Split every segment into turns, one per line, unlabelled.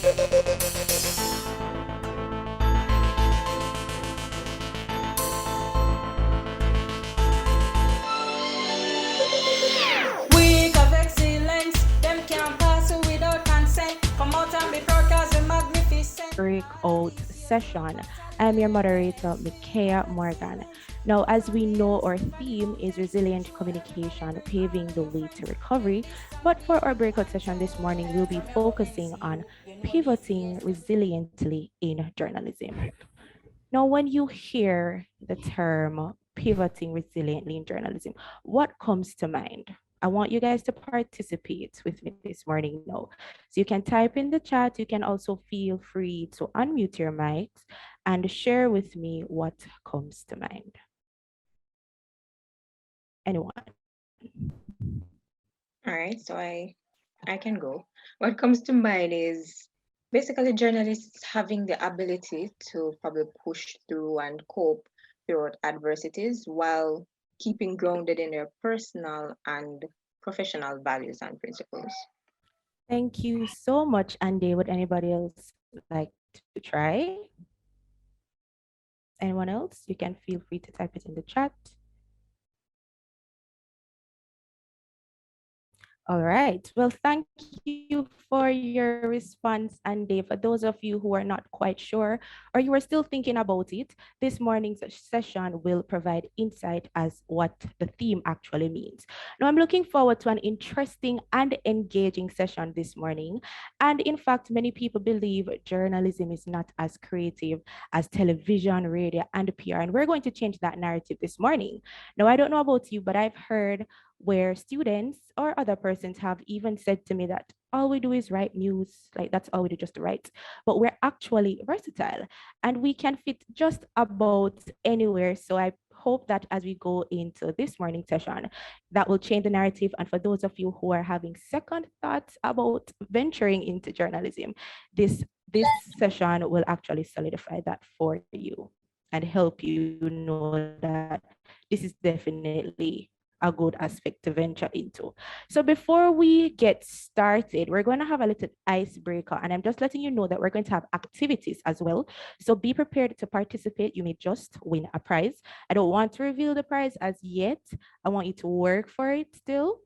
Week of excellence, them can't pass without consent. Come out and be proud cause we're magnificent.
Breakout session. I'm your moderator, Micaiah Morgan. Now, as we know, our theme is resilient communication, paving the way to recovery. But for our breakout session this morning, we'll be focusing on pivoting resiliently in journalism. Now, when you hear the term pivoting resiliently in journalism, what comes to mind? I want you guys to participate with me this morning now. So you can type in the chat. You can also feel free to unmute your mics and share with me what comes to mind. Anyone?
All right, so I can go. What comes to mind is basically journalists having the ability to probably push through and cope throughout adversities while keeping grounded in their personal and professional values and principles.
Thank you so much, Andy. Would anybody else like to try? Anyone else? You can feel free to type it in the chat. All right. Well, thank you for your response, Andy. For those of you who are not quite sure or you are still thinking about it, this morning's session will provide insight as what the theme actually means. Now, I'm looking forward to an interesting and engaging session this morning. And in fact, many people believe journalism is not as creative as television, radio, and PR. And we're going to change that narrative this morning. Now, I don't know about you, but I've heard where students or other persons have even said to me that all we do is write news, like that's all we do, just to write. But we're actually versatile and we can fit just about anywhere. So I hope that as we go into this morning session, that will change the narrative. And for those of you who are having second thoughts about venturing into journalism, this session will actually solidify that for you and help you know that this is definitely a good aspect to venture into. So before we get started, we're going to have a little icebreaker, and I'm just letting you know that we're going to have activities as well. So be prepared to participate. You may just win a prize. I don't want to reveal the prize as yet. I want you to work for it still.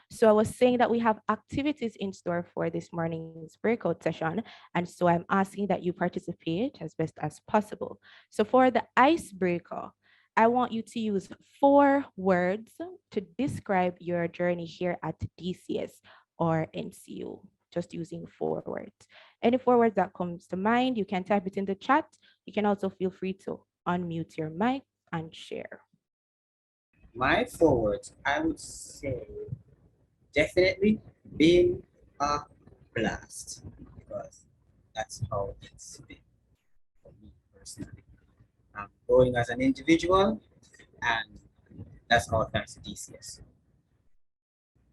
So I was saying that we have activities in store for this morning's breakout session. And so I'm asking that you participate as best as possible. So for the icebreaker, I want you to use 4 words to describe your journey here at DCS or NCU, just using 4 words. Any 4 words that comes to mind, you can type it in the chat. You can also feel free to unmute your mic and share.
My 4 words, I would say definitely being a blast, because that's how it's been for me personally. I'm growing as an individual, and that's all thanks to DCS.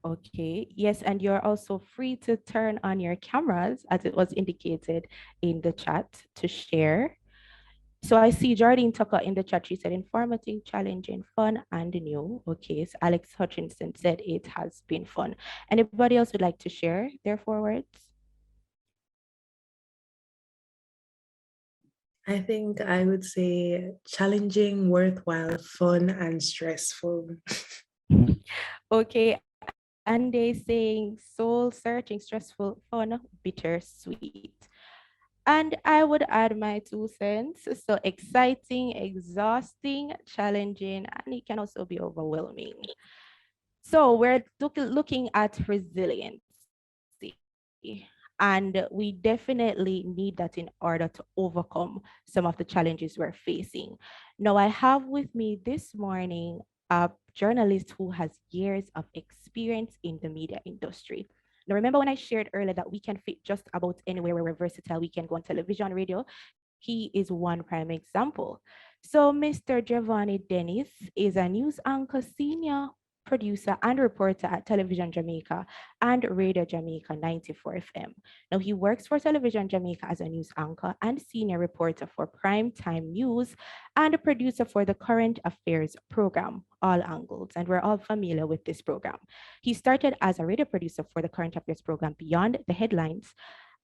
Okay, yes, and you're also free to turn on your cameras as it was indicated in the chat to share. So I see Jardine Tucker in the chat. She said informative, challenging, fun, and new. Okay, so Alex Hutchinson said it has been fun. Anybody else would like to share their 4 words?
I think I would say challenging, worthwhile, fun, and stressful.
Okay, and they saying soul searching, stressful, fun, bittersweet. And I would add my 2 cents. So exciting, exhausting, challenging, and it can also be overwhelming. So we're looking at resiliency. And we definitely need that in order to overcome some of the challenges we're facing. Now, I have with me this morning a journalist who has years of experience in the media industry. Now, remember when I shared earlier that we can fit just about anywhere where we're versatile, we can go on television, radio. He is one prime example. So Mr. Geovanni Dennis is a news anchor, senior producer and reporter at Television Jamaica and Radio Jamaica 94 FM. Now he works for Television Jamaica as a news anchor and senior reporter for Primetime News and a producer for the Current Affairs program, All Angles, and we're all familiar with this program. He started as a radio producer for the Current Affairs program Beyond the Headlines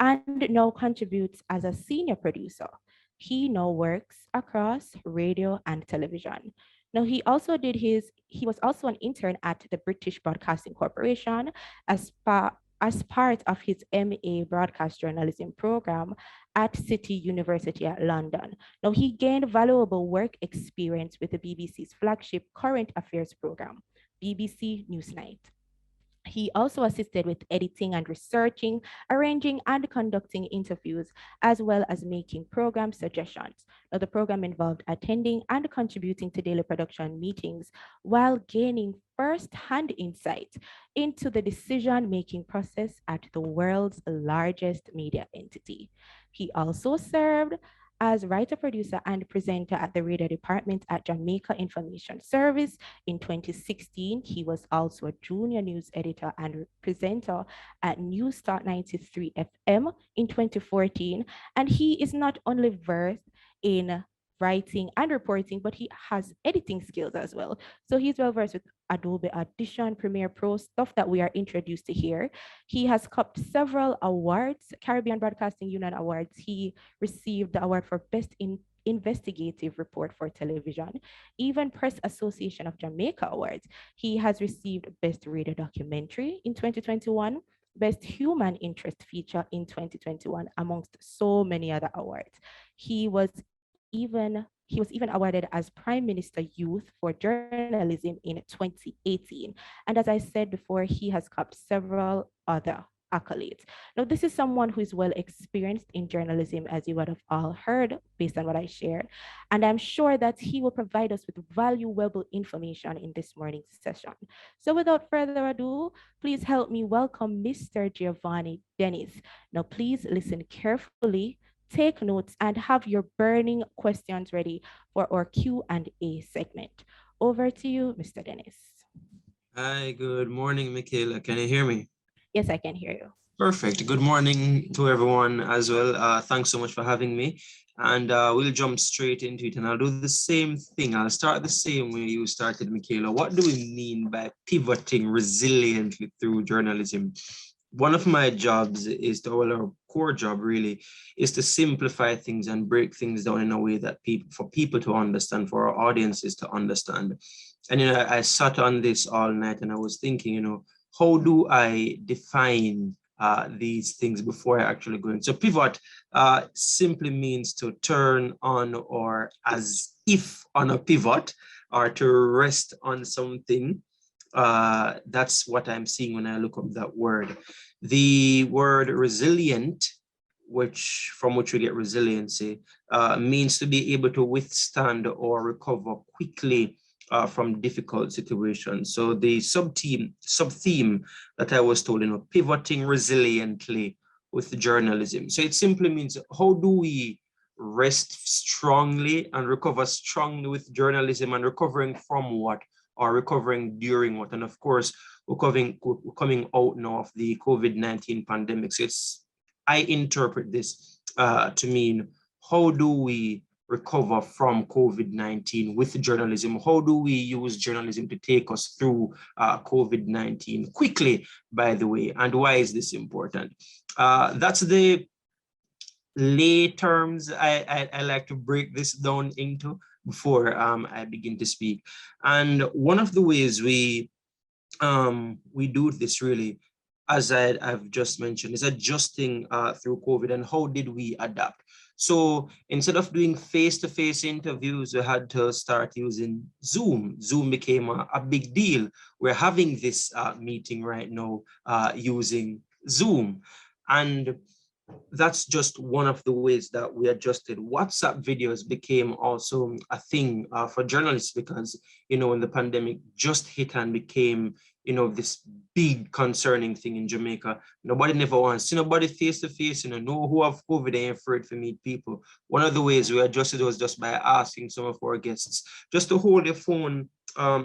and now contributes as a senior producer. He now works across radio and television. Now he was also an intern at the British Broadcasting Corporation as part of his MA Broadcast Journalism program at City University at London. Now he gained valuable work experience with the BBC's flagship current affairs program, BBC Newsnight. He also assisted with editing and researching, arranging and conducting interviews, as well as making program suggestions. Now, the program involved attending and contributing to daily production meetings while gaining first-hand insight into the decision-making process at the world's largest media entity. He also served as writer, producer, and presenter at the radio department at Jamaica Information Service. In 2016, he was also a junior news editor and presenter at News Start 93 FM in 2014. And he is not only versed in writing and reporting, but he has editing skills as well. So he's well versed with Adobe Audition, Premiere Pro, stuff that we are introduced to here. He has cupped several awards, Caribbean Broadcasting Union Awards. He received the award for Best Investigative Report for Television, even Press Association of Jamaica Awards. He has received Best Radio Documentary in 2021, Best Human Interest Feature in 2021, amongst so many other awards. He was even awarded as Prime Minister Youth for Journalism in 2018. And as I said before, he has capped several other accolades. Now, this is someone who is well experienced in journalism, as you would have all heard based on what I shared. And I'm sure that he will provide us with valuable information in this morning's session. So without further ado, please help me welcome Mr. Geovanni Dennis. Now, please listen carefully, take notes, and have your burning questions ready for our Q&A segment. Over to you, Mr. Dennis.
Hi, good morning, Michaela. Can you hear me?
Yes, I can hear you.
Perfect. Good morning to everyone as well. Thanks so much for having me. And we'll jump straight into it. And I'll do the same thing. I'll start the same way you started, Michaela. What do we mean by pivoting resiliently through journalism? One of my jobs is to, well, our core job really is to simplify things and break things down in a way that for people to understand, for our audiences to understand. And, I sat on this all night and I was thinking, how do I define these things before I actually go in? So pivot simply means to turn on or as if on a pivot or to rest on something. That's what I'm seeing when I look up that word. The word resilient, from which we get resiliency, means to be able to withstand or recover quickly from difficult situations. So the sub-theme that I was told, pivoting resiliently with journalism. So it simply means, how do we rest strongly and recover strongly with journalism, and recovering from what, or recovering during what? And of course, we're coming out now of the COVID-19 pandemic. So I interpret this to mean, how do we recover from COVID-19 with journalism? How do we use journalism to take us through COVID-19 quickly, by the way? And why is this important? That's the lay terms I like to break this down into before I begin to speak. And one of the ways we do this really, as I've just mentioned, is adjusting through COVID. And how did we adapt? So instead of doing face-to-face interviews, we had to start using Zoom. Zoom became a big deal. We're having this meeting right now using Zoom. And that's just one of the ways that we adjusted. WhatsApp videos became also a thing for journalists because, when the pandemic just hit and became, this big concerning thing in Jamaica. Nobody never wants to see nobody face to face, know who have COVID and afraid to meet people. One of the ways we adjusted was just by asking some of our guests just to hold their phone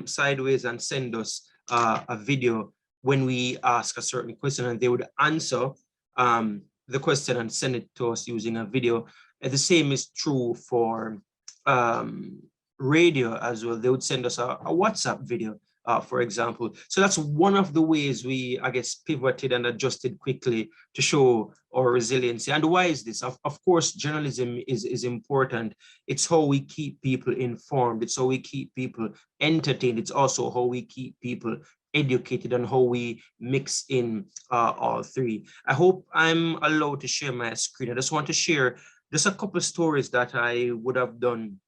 sideways and send us a video when we ask a certain question, and they would answer the question and send it to us using a video. And the same is true for radio as well. They would send us a WhatsApp video for example. So that's one of the ways we, I guess, pivoted and adjusted quickly to show our resiliency. And why is this? Of course, journalism is important. It's how we keep people informed. It's how we keep people entertained. It's also how we keep people educated and how we mix in all three. I hope I'm allowed to share my screen. I just want to share just a couple of stories that I would have done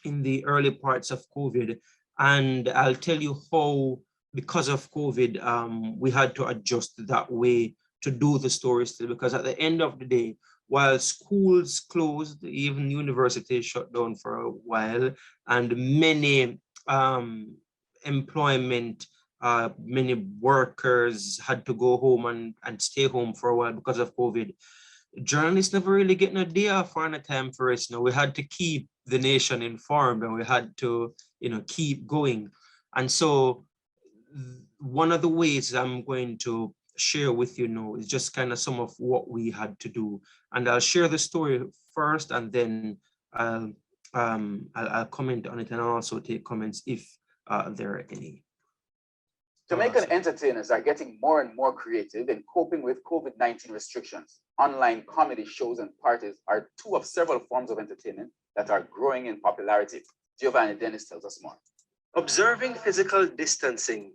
in the early parts of COVID. And I'll tell you how, because of COVID, we had to adjust that way to do the stories still, because at the end of the day, while schools closed, even universities shut down for a while, and many many workers had to go home and stay home for a while because of COVID. Journalists never really get no day off or no time for us. We had to keep the nation informed, and we had to, keep going. And so one of the ways I'm going to share with you now is just kind of some of what we had to do. And I'll share the story first, and then I'll comment on it, and I'll also take comments if there are any.
Jamaican entertainers are getting more and more creative in coping with COVID-19 restrictions. Online comedy shows and parties are two of several forms of entertainment that are growing in popularity. Geovanni Dennis tells us more.
Observing physical distancing,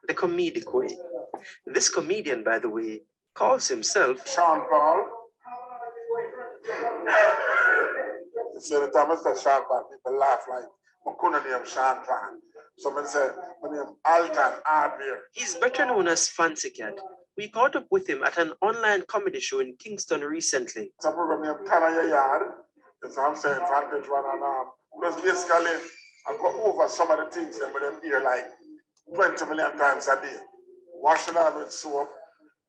the comedic way. This comedian, by the way, calls himself
Sean Paul. So the time I said Sean Paul, people laugh like, I couldn't name Sean Paul. So I said, my name Alton Ardbeer.
He's better known as Fancy Cat. We caught up with him at an online comedy show in Kingston recently.
It's a program named Tanaya Yard. It's what I'm saying, Vantage One. And because basically, I go over some of the things that we hear like 20 million times a day. Wash it out with soap,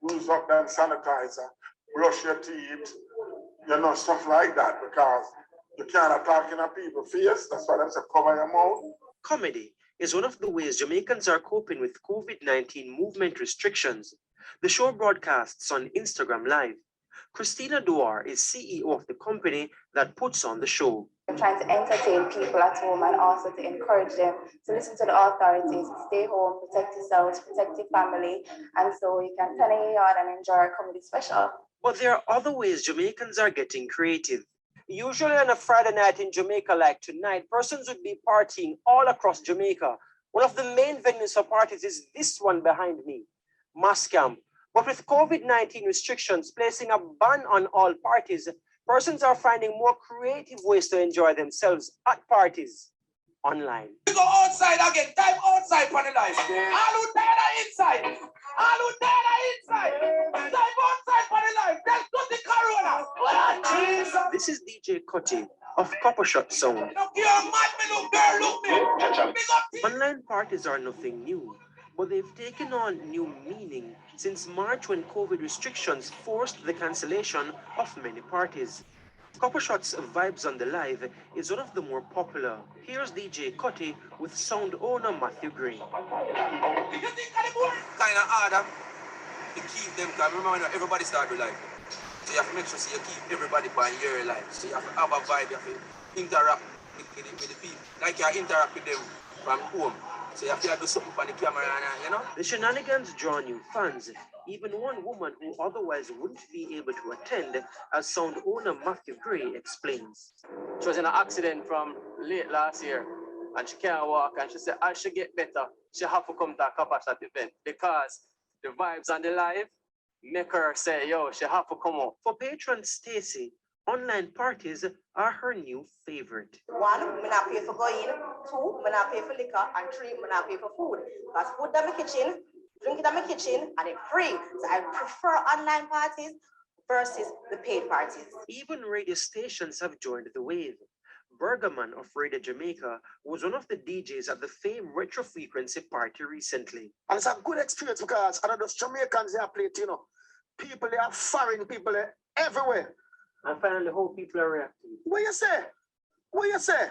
use up them sanitizer, brush your teeth, stuff like that, because you can't talk in a people's face. That's why they say cover your mouth.
Comedy is one of the ways Jamaicans are coping with COVID-19 movement restrictions. The show broadcasts on Instagram Live. Christina Duar is CEO of the company that puts on the show.
We're trying to entertain people at home and also to encourage them to listen to the authorities, stay home, protect yourselves, protect your family, and so you can turn your yard and enjoy our comedy special.
But there are other ways Jamaicans are getting creative. Usually on a Friday night in Jamaica like tonight, persons would be partying all across Jamaica. One of the main venues for parties is this one behind me, Mass Camp. But with COVID-19 restrictions placing a ban on all parties, persons are finding more creative ways to enjoy themselves at parties online.
We go outside again, time outside for the life. All who tired are inside. All who tired are inside. Time outside for the life. Let's go to Corona. Oh,
this is DJ Cutty of Copper Shot Sound.
look, you're mad, me look, girl, look me. Big up.
Online parties are nothing new, but they've taken on new meaning since March, when COVID restrictions forced the cancellation of many parties. Copper Shot's Vibes on the Live is one of the more popular. Here's DJ Cutty with sound owner Matthew Gray.
You think kind of harder to keep them, because remember everybody start with life. So you have to make sure you keep everybody by your life. So you have to have a vibe, you have to interact with the people. Like you interact with them from home. So you have to do something for the camera,
The shenanigans draw new fans. Even one woman who otherwise wouldn't be able to attend, as sound owner Matthew Gray explains.
She was in an accident from late last year, and she can't walk, and she said as she get better, she have to come to a Copper Shot event, because the vibes on the live make her say, yo, she have to come up.
For patron Stacy, online parties are her new favorite.
1, I'm not pay for going. 2, I'm not pay for liquor. And 3, I'm not pay for food. Because food in my kitchen, drink it in my kitchen, and it's free. So I prefer online parties versus the paid parties.
Even radio stations have joined the wave. Bergerman of Radio Jamaica was one of the DJs at the famed Retro Frequency party recently.
And it's a good experience because I know those Jamaicans they are playing, people they are foreign, people they everywhere.
And finally, how people are reacting.
What you say? What you say?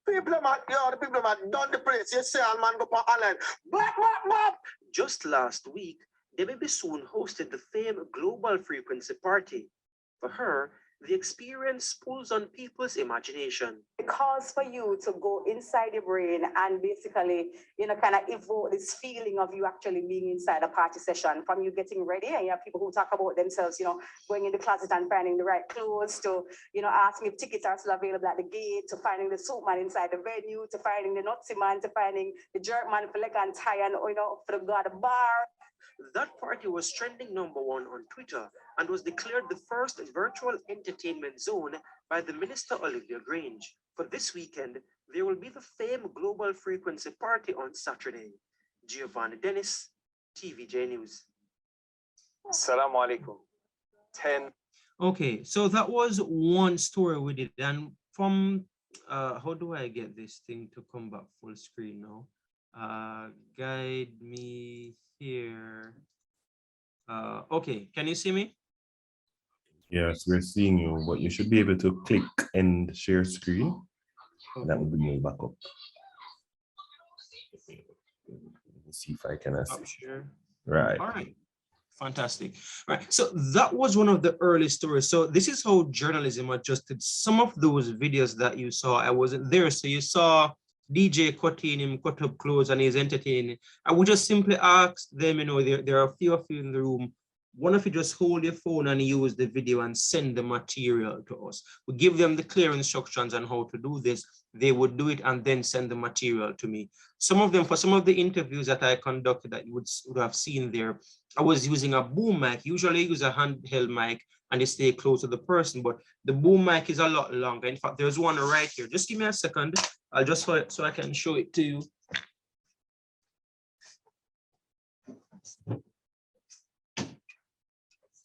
People the people have done the place. You say, all man go online. Blah, blah, blah.
Just last week, Debbie Soon hosted the famed Global Frequency party. For her,
the experience pulls on people's imagination.
It calls for you to go inside your brain and basically, kind of evoke this feeling of you actually being inside a party session, from you getting ready. And you have people who talk about themselves, going in the closet and finding the right clothes, to, asking if tickets are still available at the gate, to finding the suit man inside the venue, to finding the Nazi man, to finding the jerk man for leg and tie, and, for the god bar.
That party was trending #1 on Twitter and was declared the first virtual entertainment zone by the Minister Olivia Grange. For this weekend, there will be the famed Global Frequency Party on Saturday. Geovanni Dennis, TVJ News.
Assalamu alaikum. 10.
Okay, so that was one story we did. And from, how do I get this thing to come back full screen now? Guide me here. Okay, can you see me?
Yes, we're seeing you, but you should be able to click and share screen. That will bring you back up. Let me see if I can assist.
Sure.
Right.
All right. Fantastic. Right. So that was one of the early stories. So this is how journalism adjusted. Some of those videos that you saw, I wasn't there. So you saw DJ cutting him, cut up clothes, and he's entertaining. I would just simply ask them, there are a few of you in the room. One of you just hold your phone and use the video and send the material to us. We give them the clear instructions on how to do this. They would do it and then send the material to me. Some of them, for some of the interviews that I conducted that you would have seen there, I was using a boom mic. Usually I use a handheld mic and they stay close to the person, but the boom mic is a lot longer. In fact, there's one right here. Just give me a second. I'll just so I can show it to you.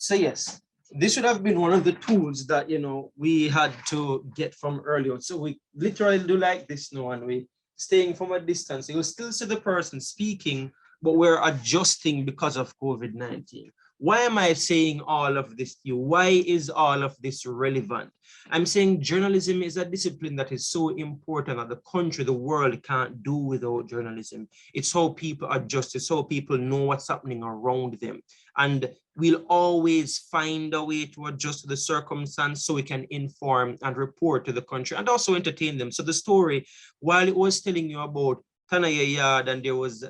So yes, this would have been one of the tools that, we had to get from earlier. So we literally do like this now, and we staying from a distance. You'll still see the person speaking, but we're adjusting because of COVID-19. Why am I saying all of this to you? Why is all of this relevant? I'm saying journalism is a discipline that is so important that the country, the world can't do without journalism. It's how people adjust. It's how people know what's happening around them. And we'll always find a way to adjust to the circumstance so we can inform and report to the country and also entertain them. So the story, while it was telling you about Tanaya Yard and there was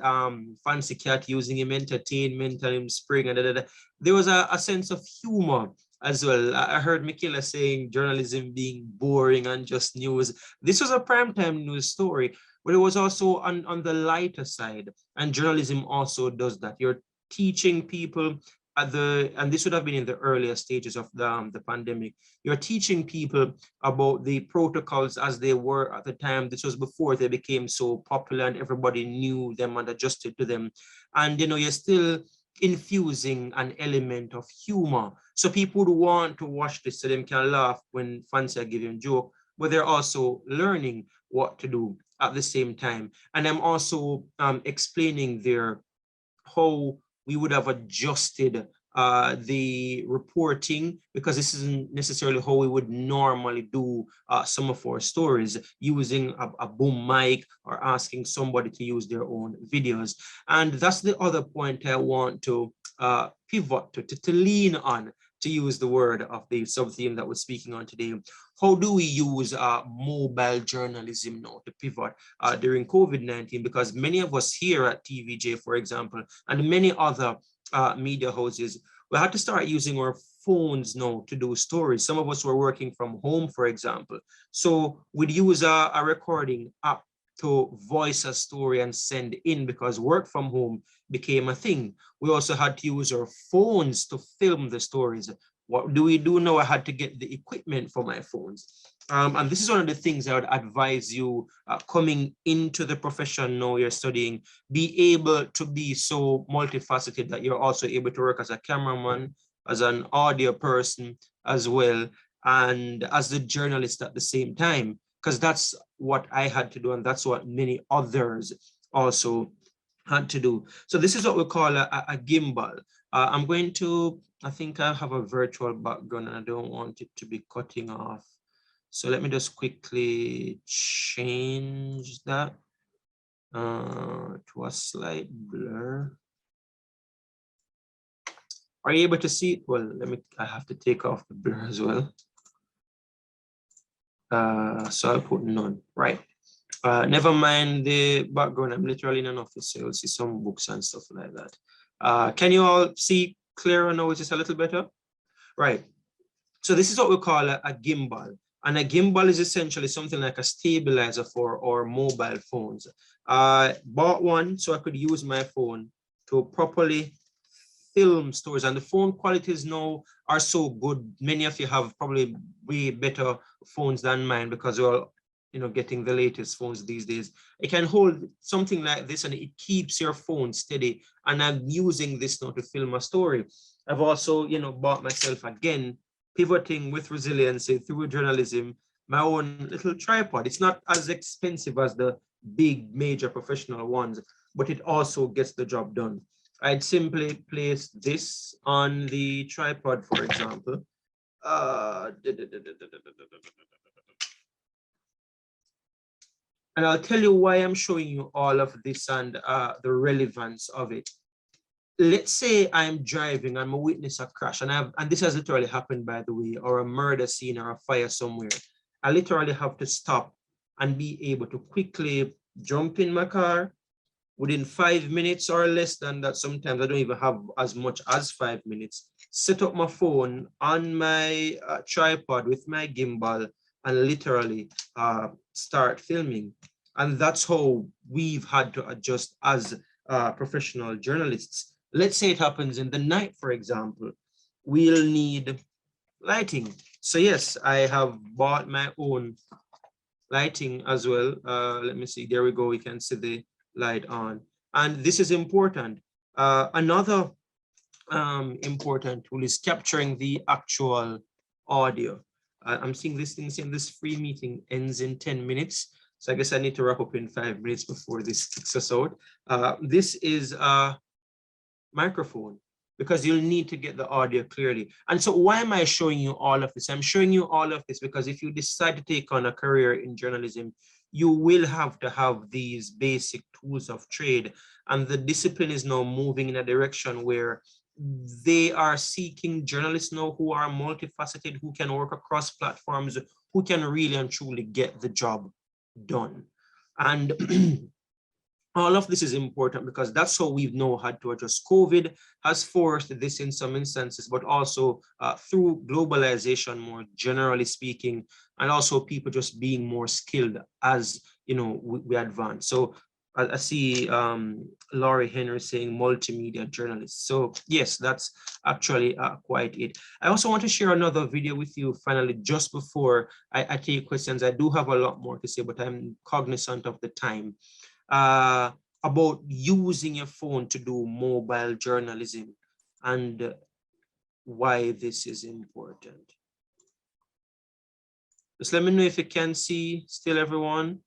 Fancy Cat using him entertainment and him spring and there was a sense of humor as well. I heard Michaela saying journalism being boring and just news. This was a primetime news story, but it was also on the lighter side, and journalism also does that. You're teaching people and this would have been in the earlier stages of the pandemic. You're teaching people about the protocols as they were at the time. This was before they became so popular and everybody knew them and adjusted to them. And you're still infusing an element of humor. So people would want to watch this so they can laugh when Fancy are giving joke, but they're also learning what to do at the same time. And I'm also explaining there how we would have adjusted the reporting, because this isn't necessarily how we would normally do some of our stories, using a boom mic or asking somebody to use their own videos. And that's the other point I want to pivot to lean on, to use the word of the sub-theme that we're speaking on today. How do we use mobile journalism now to pivot during COVID-19? Because many of us here at TVJ, for example, and many other media houses, we had to start using our phones now to do stories. Some of us were working from home, for example. So we'd use a recording app to voice a story and send in, because work from home became a thing. We also had to use our phones to film the stories. What do we do now? I had to get the equipment for my phones. And this is one of the things I would advise you coming into the profession now you're studying, be able to be so multifaceted that you're also able to work as a cameraman, as an audio person as well, and as a journalist at the same time, because that's what I had to do, and that's what many others also had to do. So this is what we call a gimbal. I'm going to, I think I have a virtual background and I don't want it to be cutting off. So let me just quickly change that to a slight blur. Are you able to see it? Well, I have to take off the blur as well. So I'll put none, right? Never mind the background. I'm literally in an office, so you'll see some books and stuff like that. Can you all see clearer now? Is this a little better? Right. So this is what we call a gimbal. And a gimbal is essentially something like a stabilizer for our mobile phones. I bought one so I could use my phone to properly film stories, and the phone qualities now are so good. Many of you have probably way better phones than mine because you're all, getting the latest phones these days. It can hold something like this and it keeps your phone steady. And I'm using this now to film a story. I've also, bought myself again, pivoting with resiliency through journalism, my own little tripod. It's not as expensive as the big major professional ones, but it also gets the job done. I'd simply place this on the tripod, for example. And I'll tell you why I'm showing you all of this and the relevance of it. Let's say I'm driving, I'm a witness a crash, and this has literally happened, by the way, or a murder scene or a fire somewhere. I literally have to stop and be able to quickly jump in my car within 5 minutes or less than that. Sometimes I don't even have as much as 5 minutes. Set up my phone on my tripod with my gimbal and literally start filming. And that's how we've had to adjust as professional journalists. Let's say it happens in the night, for example, we'll need lighting. So yes, I have bought my own lighting as well. Let me see, there we go, we can see the light on. And this is important. Another important tool is capturing the actual audio. I'm seeing this thing saying this free meeting ends in 10 minutes. So I guess I need to wrap up in 5 minutes before this kicks us out. This is a microphone because you'll need to get the audio clearly. And so why am I showing you all of this? I'm showing you all of this because if you decide to take on a career in journalism, you will have to have these basic tools of trade. And the discipline is now moving in a direction where they are seeking journalists now who are multifaceted, who can work across platforms, who can really and truly get the job done. And all of this is important because that's how we've now had to adjust. COVID has forced this in some instances, but also through globalization, more generally speaking, and also people just being more skilled as we advance. So I see Laurie Henry saying multimedia journalist. So yes, that's actually quite it. I also want to share another video with you finally, just before I take questions. I do have a lot more to say, but I'm cognizant of the time. About using your phone to do mobile journalism and why this is important. Just let me know if you can see still, everyone.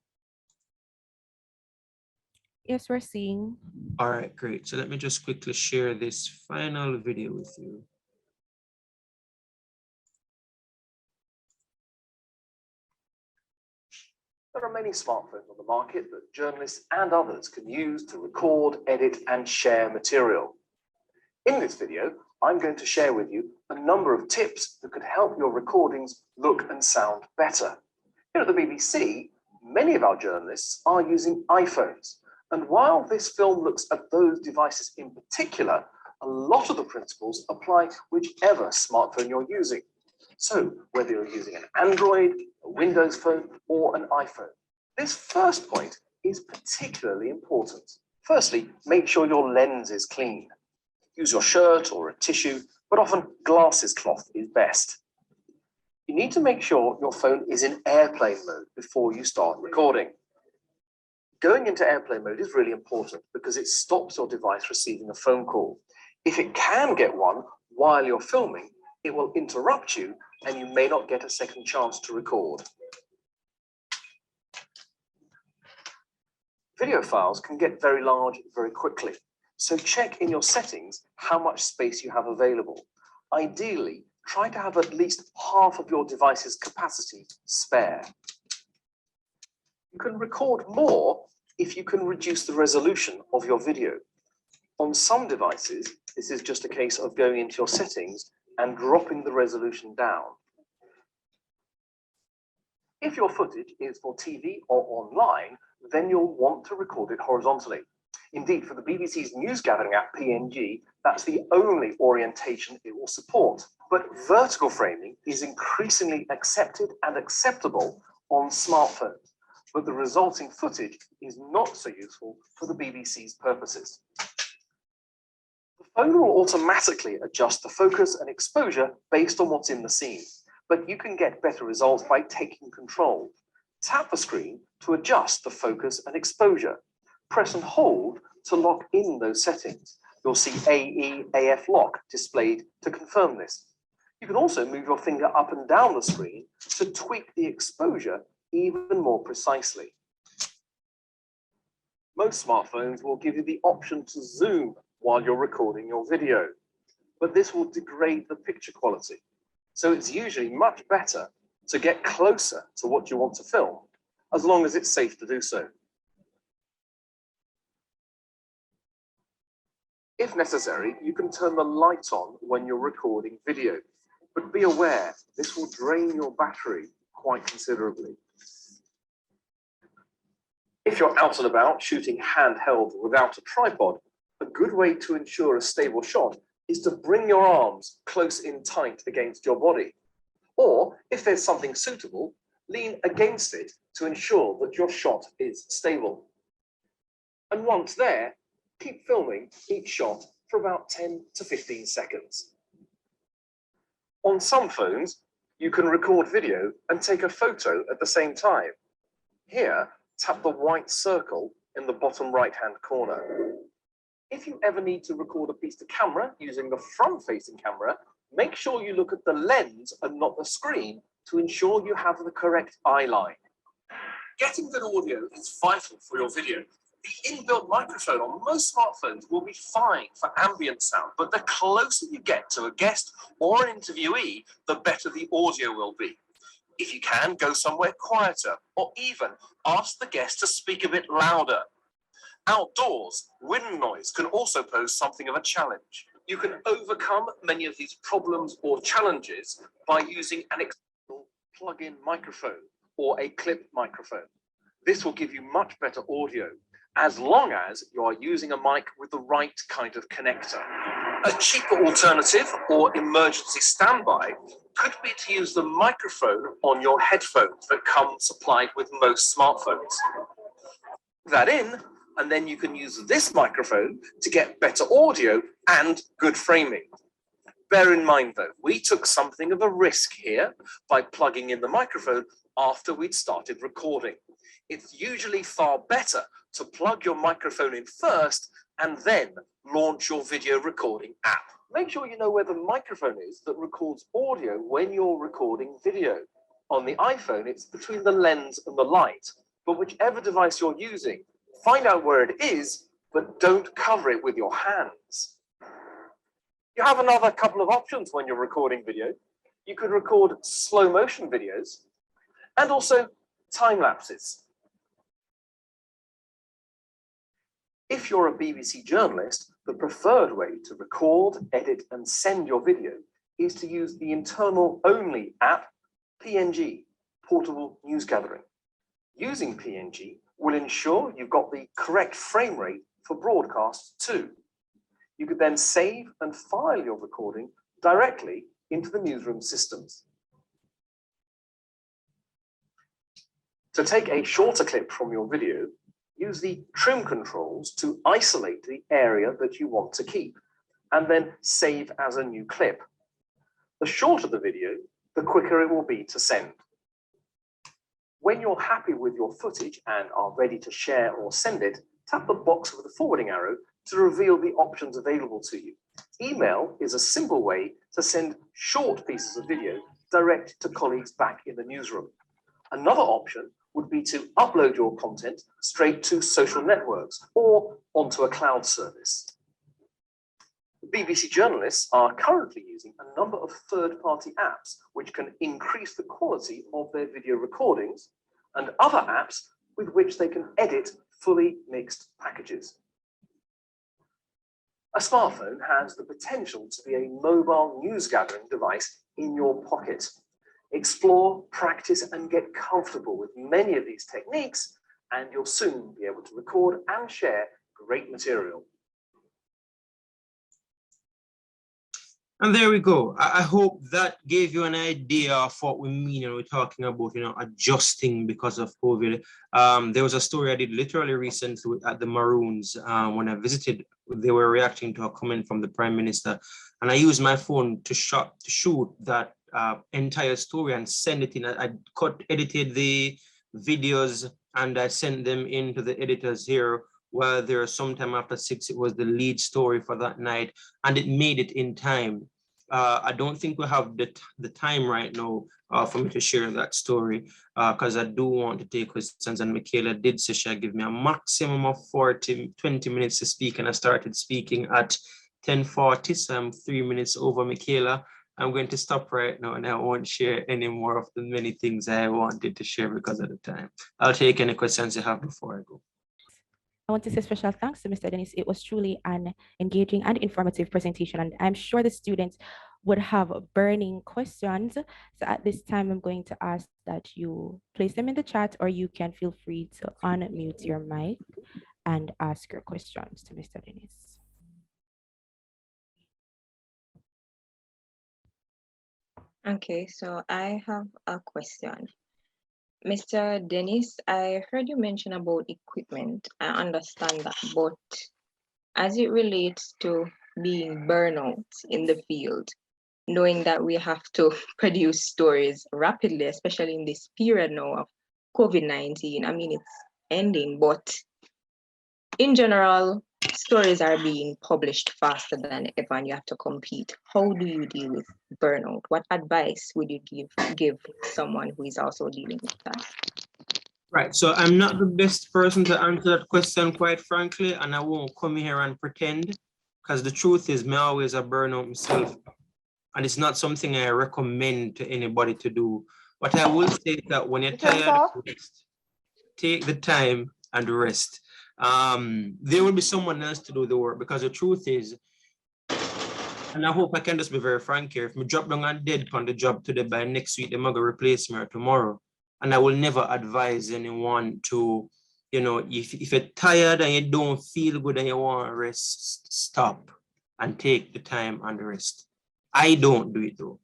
Yes, we're seeing.
All right, great. So let me just quickly share this final video with you.
There are many smartphones on the market that journalists and others can use to record, edit, and share material. In this video, I'm going to share with you a number of tips that could help your recordings look and sound better. Here at the BBC, many of our journalists are using iPhones. And while this film looks at those devices in particular, a lot of the principles apply whichever smartphone you're using. So whether you're using an Android, a Windows phone, or an iPhone, this first point is particularly important. Firstly, make sure your lens is clean. Use your shirt or a tissue, but often glasses cloth is best. You need to make sure your phone is in airplane mode before you start recording. Going into airplane mode is really important because it stops your device receiving a phone call. If it can get one while you're filming, it will interrupt you and you may not get a second chance to record. Video files can get very large very quickly, so check in your settings how much space you have available. Ideally, try to have at least half of your device's capacity spare. You can record more if you can reduce the resolution of your video. On some devices, this is just a case of going into your settings and dropping the resolution down. If your footage is for TV or online, then you'll want to record it horizontally. Indeed, for the BBC's news gathering app PNG, that's the only orientation it will support. But vertical framing is increasingly accepted and acceptable on smartphones, but the resulting footage is not so useful for the BBC's purposes. The phone will automatically adjust the focus and exposure based on what's in the scene, but you can get better results by taking control. Tap the screen to adjust the focus and exposure. Press and hold to lock in those settings. You'll see AE, AF lock displayed to confirm this. You can also move your finger up and down the screen to tweak the exposure even more precisely. Most smartphones will give you the option to zoom while you're recording your video, but this will degrade the picture quality. So it's usually much better to get closer to what you want to film, as long as it's safe to do so. If necessary, you can turn the light on when you're recording video, but be aware this will drain your battery quite considerably. If you're out and about shooting handheld without a tripod, a good way to ensure a stable shot is to bring your arms close in tight against your body. Or, if there's something suitable, lean against it to ensure that your shot is stable. And once there, keep filming each shot for about 10 to 15 seconds. On some phones, you can record video and take a photo at the same time. Here, tap the white circle in the bottom right-hand corner. If you ever need to record a piece to camera using the front-facing camera, make sure you look at the lens and not the screen to ensure you have the correct eye line. Getting good audio is vital for your video. The inbuilt microphone on most smartphones will be fine for ambient sound, but the closer you get to a guest or an interviewee, the better the audio will be. If you can, go somewhere quieter, or even ask the guest to speak a bit louder. Outdoors, wind noise can also pose something of a challenge. You can overcome many of these problems or challenges by using an external plug-in microphone or a clip microphone. This will give you much better audio, as long as you are using a mic with the right kind of connector. A cheaper alternative or emergency standby could be to use the microphone on your headphones that come supplied with most smartphones. Plug that in, and then you can use this microphone to get better audio and good framing. Bear in mind though, we took something of a risk here by plugging in the microphone after we'd started recording. It's usually far better to plug your microphone in first and then launch your video recording app. Make sure you know where the microphone is that records audio when you're recording video. On the iPhone, it's between the lens and the light, but whichever device you're using, find out where it is, but don't cover it with your hands. You have another couple of options when you're recording video. You could record slow motion videos and also time lapses. If you're a BBC journalist, the preferred way to record, edit, and send your video is to use the internal only app, PNG, Portable News Gathering. Using PNG will ensure you've got the correct frame rate for broadcast too. You could then save and file your recording directly into the newsroom systems. To take a shorter clip from your video, use the trim controls to isolate the area that you want to keep, and then save as a new clip. The shorter the video, the quicker it will be to send. When you're happy with your footage and are ready to share or send it, tap the box with the forwarding arrow to reveal the options available to you. Email is a simple way to send short pieces of video direct to colleagues back in the newsroom. Another option would be to upload your content straight to social networks or onto a cloud service. BBC journalists are currently using a number of third-party apps which can increase the quality of their video recordings, and other apps with which they can edit fully mixed packages. A smartphone has the potential to be a mobile news gathering device in your pocket. Explore, practice, and get comfortable with many of these techniques, and you'll soon be able to record and share great material.
And there we go. I hope that gave you an idea of what we mean when we're talking about, adjusting because of COVID. There was a story I did literally recently at the Maroons when I visited. They were reacting to a comment from the Prime Minister, and I used my phone to shoot that entire story and send it in. I edited the videos, and I sent them into the editors here. Well, there sometime after 6, it was the lead story for that night, and it made it in time. I don't think we have the time right now for me to share that story because I do want to take questions, and Michaela did say she'll give me a maximum of 20 minutes to speak, and I started speaking at 10:40, so I'm 3 minutes over Michaela. I'm going to stop right now, and I won't share any more of the many things I wanted to share because of the time. I'll take any questions you have before I go.
I want to say special thanks to Mr. Dennis. It was truly an engaging and informative presentation, and I'm sure the students would have burning questions. So at this time, I'm going to ask that you place them in the chat, or you can feel free to unmute your mic and ask your questions to Mr. Dennis.
Okay, so I have a question. Mr. Dennis, I heard you mention about equipment. I understand that, but as it relates to being burnout in the field, knowing that we have to produce stories rapidly, especially in this period now of COVID-19, I mean, it's ending, but in general, stories are being published faster than ever and you have to compete. How do you deal with burnout? What advice would you give someone who is also dealing with that?
Right, so I'm not the best person to answer that question, quite frankly, and I won't come here and pretend, because the truth is, me always a burnout myself, and it's not something I recommend to anybody to do. What I will say is that when you're tired, take the time and rest. There will be someone else to do the work, because the truth is, and I hope I can just be very frank here, if me drop down and dead on the job today, by next week, they're going to replace me or tomorrow. And I will never advise anyone to, if you're tired and you don't feel good and you want to rest, stop and take the time and rest. I don't do it though.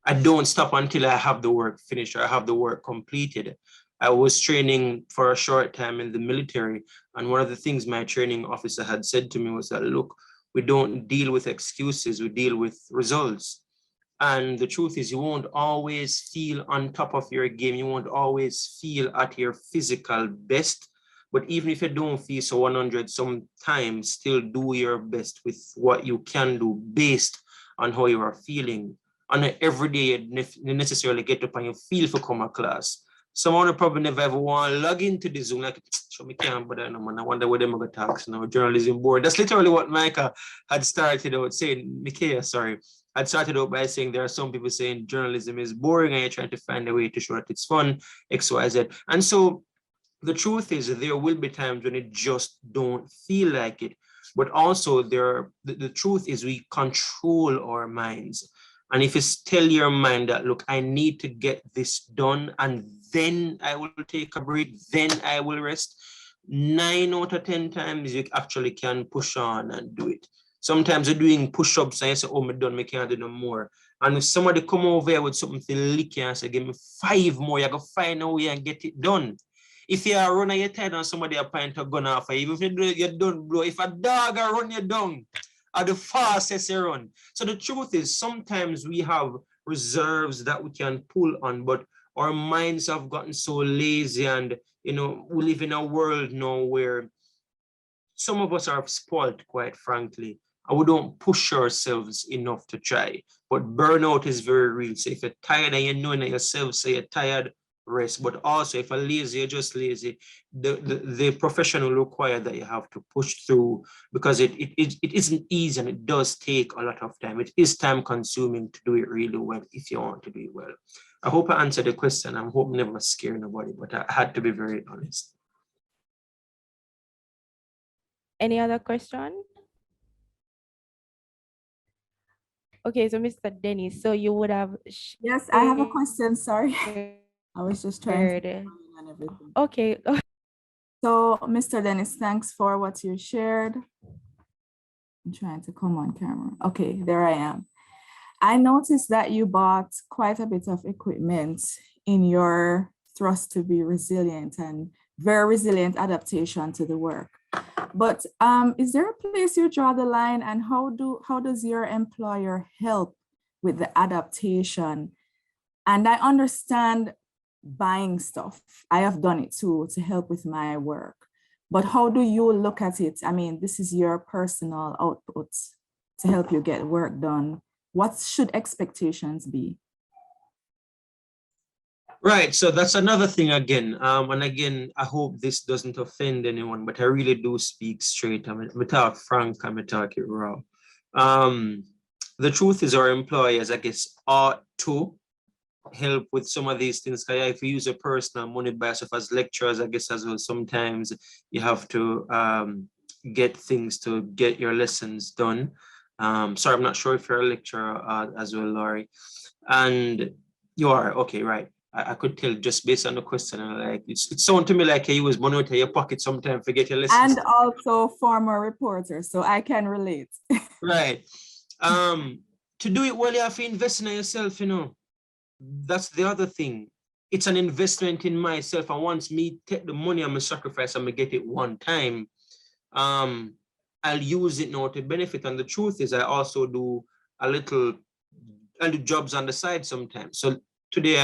I don't stop until I have the work finished or I have the work completed. I was training for a short time in the military, and one of the things my training officer had said to me was that, look, we don't deal with excuses, we deal with results. And the truth is, you won't always feel on top of your game. You won't always feel at your physical best. But even if you don't feel so 100, sometimes still do your best with what you can do based on how you are feeling. On an everyday, you necessarily get up and you feel for come a class. Someone will probably never ever want to log into the Zoom, like, show me can't, but I wonder what they're going to talk, journalism board. That's literally what Micah had started out saying, I'd started out by saying there are some people saying journalism is boring and you're trying to find a way to show that it's fun, X, Y, Z. And so the truth is that there will be times when it just don't feel like it. But also the truth is we control our minds. And if you tell your mind that, look, I need to get this done and then I will take a break, then I will rest, 9 out of 10 times you actually can push on and do it. Sometimes you're doing push-ups and you say, oh, I'm done, I can't do no more. And if somebody come over here with something to lick you and say, give me 5 more, you got to find a way and get it done. If you are running your tired and somebody a point a gun off, even if you do it, you don't blow. If a dog run you down, at the fastest you run. So the truth is, sometimes we have reserves that we can pull on, but our minds have gotten so lazy, and we live in a world now where some of us are spoiled, quite frankly, and we don't push ourselves enough to try. But burnout is very real. So if you're tired and you know in yourself, say you're tired, rest. But also if you're lazy, you're just lazy. The profession will require that you have to push through, because it isn't easy and it does take a lot of time. It is time consuming to do it really well if you want to do it well. I hope I answered the question. I hope never scare nobody, but I had to be very honest.
Any other question? Okay, so Mr. Dennis, so you would have
Yes, I have a question. Sorry. I was just trying to
shared.
and everything.
Okay.
So, Mr. Dennis, thanks for what you shared. I'm trying to come on camera. Okay, there I am. I noticed that you bought quite a bit of equipment in your thrust to be resilient and very resilient adaptation to the work. But is there a place you draw the line, and how does your employer help with the adaptation? And I understand buying stuff. I have done it too to help with my work. But how do you look at it? I mean, this is your personal output to help you get work done. What should expectations be?
Right, so that's another thing again. And again, I hope this doesn't offend anyone, but I really do speak straight. I'm talk frank, I'm talk it raw. The truth is our employers, I guess, ought to help with some of these things. Because if you use a personal money by yourself as lecturers, I guess as well, sometimes you have to get things to get your lessons done. Sorry, I'm not sure if you're a lecturer as well, Laurie. And you are, okay, right. I could tell just based on the question, like it sounds to me like you use money out of your pocket sometimes to get your lessons.
And also former reporter, so I can relate.
Right. To do it well, you have to invest in yourself, you know. That's the other thing. It's an investment in myself. And once me take the money I'm a sacrifice, I'm gonna get it one time. I'll use it now to benefit. And the truth is I also do a little, I do jobs on the side sometimes. So today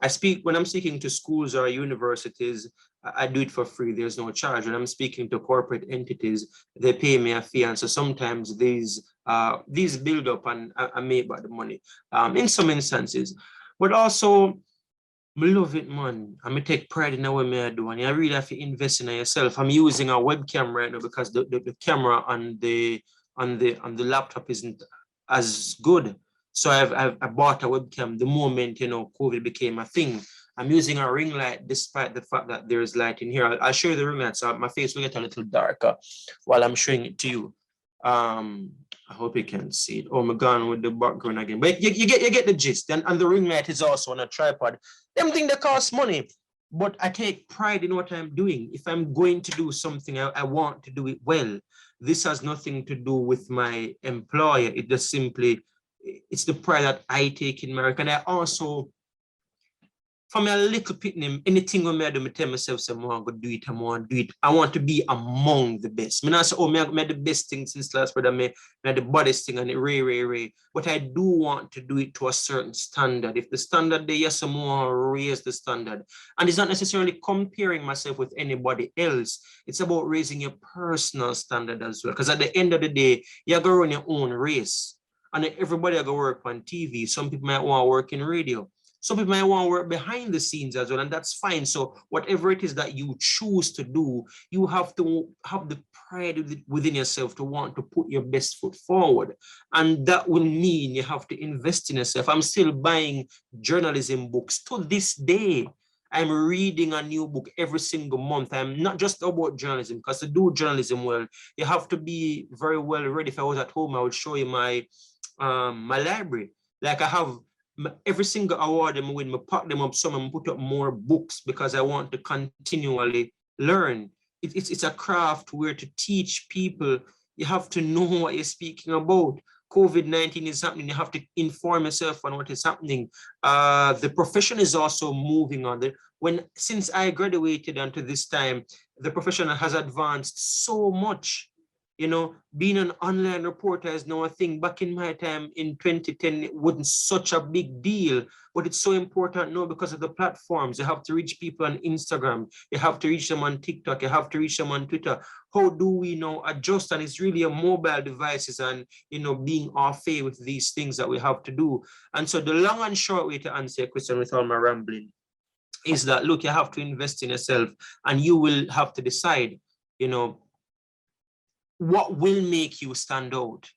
I speak, when I'm speaking to schools or universities, I do it for free. There's no charge. When I'm speaking to corporate entities, they pay me a fee. And so sometimes these build up and I make back the money in some instances. But also, I love it, man. I take pride in what I do, and you really have to invest in yourself. I'm using a webcam right now because the camera on the laptop isn't as good. So I bought a webcam the moment COVID became a thing. I'm using a ring light despite the fact that there is light in here. I'll show you the ring light, so my face will get a little darker while I'm showing it to you. I hope you can see it. Oh my God, with the background again. But you get the gist. And the ring light is also on a tripod. Them things that cost money. But I take pride in what I'm doing. If I'm going to do something, I want to do it well. This has nothing to do with my employer. It just simply, it's the pride that I take in my work. And I also, from a little pitney, anything when I do, I tell myself, so I want to do it, I want to do it. I want to be among the best. I not say, oh, I made the best thing since last brother, I the baddest thing and it ray. But I do want to do it to a certain standard. If the standard there, yes, I want to raise the standard. And it's not necessarily comparing myself with anybody else. It's about raising your personal standard as well. Because at the end of the day, you're going to run your own race. And everybody going to work on TV. Some people might want to work in radio. Some people might want to work behind the scenes as well, and that's fine. So whatever it is that you choose to do, you have to have the pride within yourself to want to put your best foot forward. And that will mean you have to invest in yourself. I'm still buying journalism books to this day. I'm reading a new book every single month. I'm not just about journalism, because to do journalism well, you have to be very well ready. If I was at home, I would show you my library. Like I have every single award I win, I pack them up some and put up more books because I want to continually learn. It's a craft where to teach people, you have to know what you're speaking about. COVID-19 is happening, you have to inform yourself on what is happening. The profession is also moving on. Since I graduated until this time, the profession has advanced so much. Being an online reporter is now a thing. Back in my time in 2010, it wasn't such a big deal, but it's so important now because of the platforms. You have to reach people on Instagram, you have to reach them on TikTok, you have to reach them on Twitter. How do we now adjust? And it's really a mobile devices and, being au fait with these things that we have to do. And so the long and short way to answer your question with all my rambling is that, look, you have to invest in yourself and you will have to decide, what will make you stand out?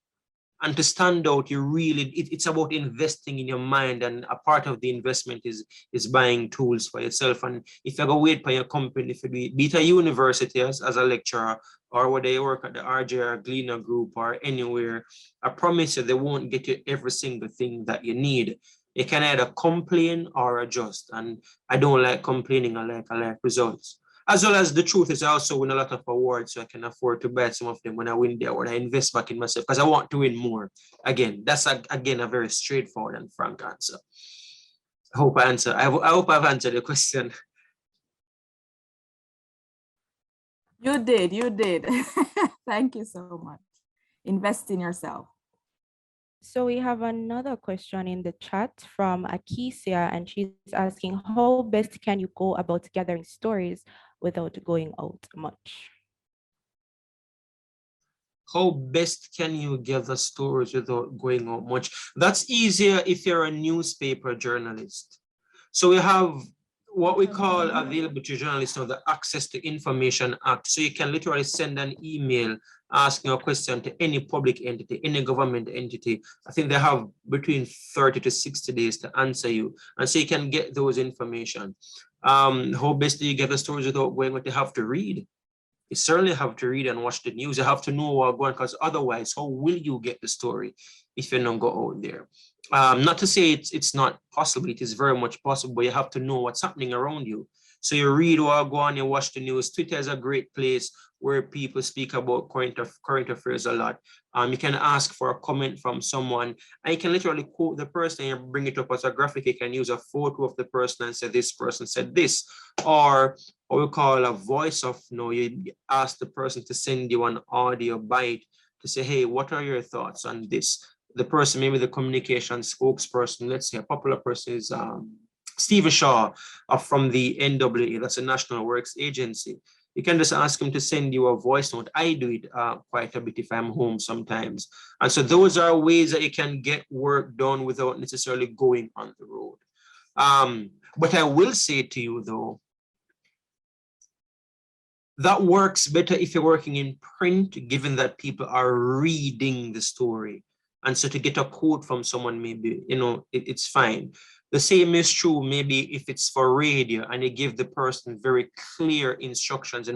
And to stand out, you really, it's about investing in your mind, and a part of the investment is buying tools for yourself. And if you go wait for your company, if you be it a university as a lecturer, or whether you work at the RJR Gleaner group or anywhere, I promise you they won't get you every single thing that you need. You can either complain or adjust. And I don't like complaining, I like results. As well as the truth is I also win a lot of awards, so I can afford to buy some of them when I win the award. I invest back in myself because I want to win more. Again, that's again a very straightforward and frank answer. I hope I've answered the question.
You did. Thank you so much. Invest in yourself.
So we have another question in the chat from Akisia, and she's asking, how best can you go about gathering stories without going out much?
How best can you gather stories without going out much? That's easier if you're a newspaper journalist. So we have what we call available to journalists now, the Access to Information Act. So you can literally send an email asking a question to any public entity, any government entity. I think they have between 30 to 60 days to answer you. And so you can get those information. How best do you get the stories without going out? You have to read. You certainly have to read and watch the news. You have to know what's going on, because otherwise, how will you get the story if you don't go out there? Not to say it's not possible. It is very much possible, but you have to know what's happening around you. So you read or go on, you watch the news. Twitter is a great place where people speak about current affairs a lot. You can ask for a comment from someone, and you can literally quote the person and bring it up as a graphic. You can use a photo of the person and say, this person said this. Or what we call a voice of, you ask the person to send you an audio bite to say, hey, what are your thoughts on this? The person, maybe the communication spokesperson, let's say a popular person is Stephen Shaw from the NWA, that's a National Works Agency. You can just ask him to send you a voice note. I do it quite a bit if I'm home sometimes. And so those are ways that you can get work done without necessarily going on the road. But I will say to you though, that works better if you're working in print, given that people are reading the story. And so to get a quote from someone, maybe, it's fine. The same is true maybe if it's for radio and you give the person very clear instructions,